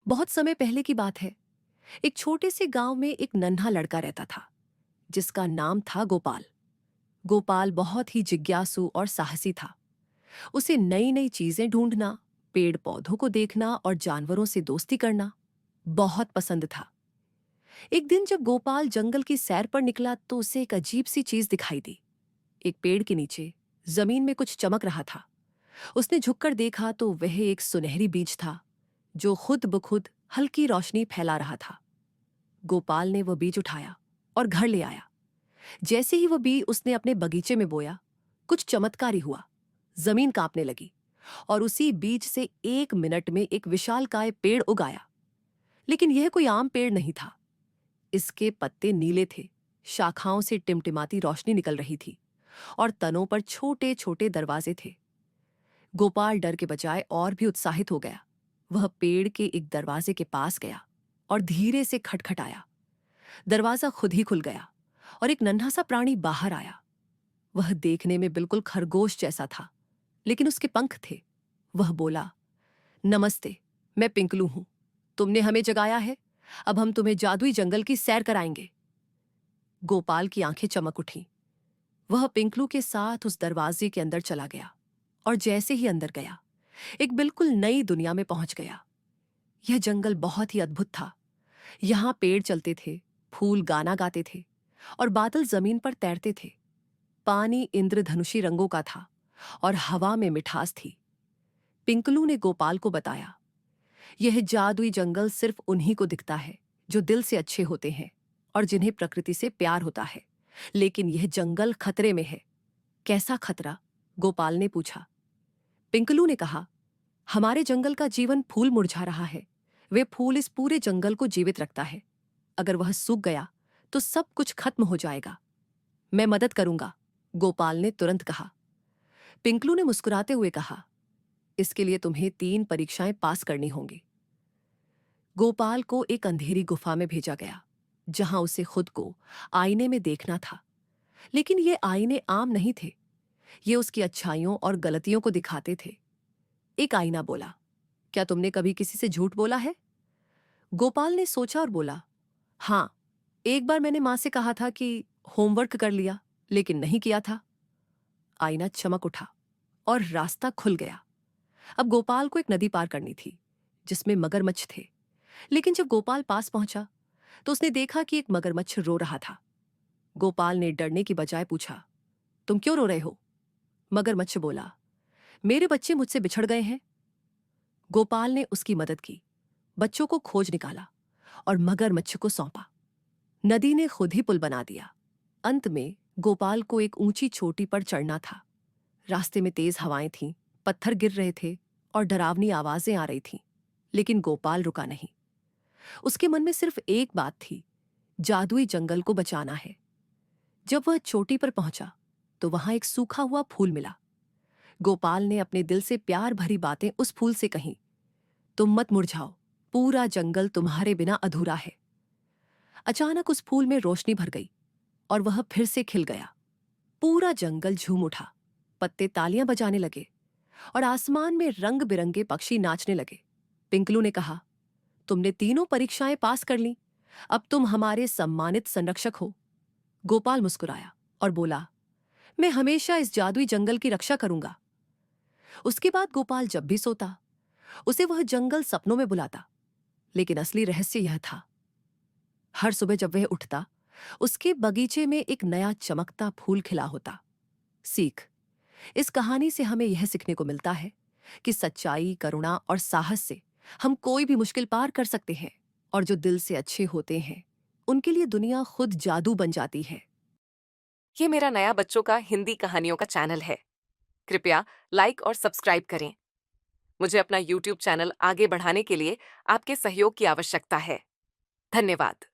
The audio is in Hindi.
बहुत समय पहले की बात है। एक छोटे से गांव में एक नन्हा लड़का रहता था, जिसका नाम था गोपाल। गोपाल बहुत ही जिज्ञासु और साहसी था। उसे नई नई चीजें ढूंढना, पेड़ पौधों को देखना और जानवरों से दोस्ती करना बहुत पसंद था। एक दिन जब गोपाल जंगल की सैर पर निकला तो उसे एक अजीब सी चीज दिखाई दी। एक पेड़ के नीचे जमीन में कुछ चमक रहा था। उसने झुककर देखा तो वह एक सुनहरी बीज था, जो खुद ब खुद हल्की रोशनी फैला रहा था। गोपाल ने वह बीज उठाया और घर ले आया। जैसे ही वह बीज उसने अपने बगीचे में बोया, कुछ चमत्कारी हुआ। जमीन कांपने लगी और उसी बीज से 1 मिनट में एक विशालकाय पेड़ उग आया। लेकिन यह कोई आम पेड़ नहीं था। इसके पत्ते नीले थे, शाखाओं से टिमटिमाती रोशनी निकल रही थी और तनों पर छोटे छोटे दरवाजे थे। गोपाल डर के बजाय और भी उत्साहित हो गया। वह पेड़ के एक दरवाजे के पास गया और धीरे से खटखटाया। दरवाजा खुद ही खुल गया और एक नन्हा सा प्राणी बाहर आया। वह देखने में बिल्कुल खरगोश जैसा था, लेकिन उसके पंख थे। वह बोला, नमस्ते, मैं पिंकलू हूं। तुमने हमें जगाया है। अब हम तुम्हें जादुई जंगल की सैर कराएंगे। गोपाल की आंखें चमक उठीं। वह पिंकलू के साथ उस दरवाजे के अंदर चला गया और जैसे ही अंदर गया, एक बिल्कुल नई दुनिया में पहुंच गया। यह जंगल बहुत ही अद्भुत था। यहां पेड़ चलते थे, फूल गाना गाते थे और बादल जमीन पर तैरते थे। पानी इंद्रधनुषी रंगों का था और हवा में मिठास थी। पिंकलू ने गोपाल को बताया, यह जादुई जंगल सिर्फ उन्हीं को दिखता है जो दिल से अच्छे होते हैं और जिन्हें प्रकृति से प्यार होता है। लेकिन यह जंगल खतरे में है। कैसा खतरा? गोपाल ने पूछा। पिंकलू ने कहा, हमारे जंगल का जीवन फूल मुरझा रहा है। वे फूल इस पूरे जंगल को जीवित रखता है। अगर वह सूख गया तो सब कुछ खत्म हो जाएगा। मैं मदद करूंगा, गोपाल ने तुरंत कहा। पिंकलू ने मुस्कुराते हुए कहा, इसके लिए तुम्हें 3 परीक्षाएं पास करनी होंगी। गोपाल को एक अंधेरी गुफा में भेजा गया, जहां उसे खुद को आईने में देखना था। लेकिन ये आईने आम नहीं थे। ये उसकी अच्छाइयों और गलतियों को दिखाते थे। एक आईना बोला, क्या तुमने कभी किसी से झूठ बोला है? गोपाल ने सोचा और बोला, हाँ, एक बार मैंने मां से कहा था कि होमवर्क कर लिया, लेकिन नहीं किया था। आईना चमक उठा और रास्ता खुल गया। अब गोपाल को एक नदी पार करनी थी, जिसमें मगरमच्छ थे। लेकिन जब गोपाल पास पहुंचा तो उसने देखा कि एक मगरमच्छ रो रहा था। गोपाल ने डरने की बजाय पूछा, तुम क्यों रो रहे हो? मगरमच्छ बोला, मेरे बच्चे मुझसे बिछड़ गए हैं। गोपाल ने उसकी मदद की, बच्चों को खोज निकाला और मगरमच्छ को सौंपा। नदी ने खुद ही पुल बना दिया। अंत में गोपाल को एक ऊंची चोटी पर चढ़ना था। रास्ते में तेज हवाएं थीं, पत्थर गिर रहे थे और डरावनी आवाजें आ रही थीं। लेकिन गोपाल रुका नहीं। उसके मन में सिर्फ एक बात थी, जादुई जंगल को बचाना है। जब वह चोटी पर पहुंचा तो वहां एक सूखा हुआ फूल मिला। गोपाल ने अपने दिल से प्यार भरी बातें उस फूल से कहीं, तुम मत मुरझाओ, पूरा जंगल तुम्हारे बिना अधूरा है। अचानक उस फूल में रोशनी भर गई और वह फिर से खिल गया। पूरा जंगल झूम उठा, पत्ते तालियां बजाने लगे और आसमान में रंग बिरंगे पक्षी नाचने लगे। पिंकलू ने कहा, तुमने 3 परीक्षाएं पास कर ली। अब तुम हमारे सम्मानित संरक्षक हो। गोपाल मुस्कुराया और बोला, मैं हमेशा इस जादुई जंगल की रक्षा करूंगा। उसके बाद गोपाल जब भी सोता, उसे वह जंगल सपनों में बुलाता। लेकिन असली रहस्य यह था, हर सुबह जब वह उठता, उसके बगीचे में एक नया चमकता फूल खिला होता। सीख, इस कहानी से हमें यह सीखने को मिलता है कि सच्चाई, करुणा और साहस से हम कोई भी मुश्किल पार कर सकते हैं और जो दिल से अच्छे होते हैं, उनके लिए दुनिया खुद जादू बन जाती है। ये मेरा नया बच्चों का हिंदी कहानियों का चैनल है। कृपया लाइक और सब्सक्राइब करें। मुझे अपना YouTube चैनल आगे बढ़ाने के लिए आपके सहयोग की आवश्यकता है। धन्यवाद।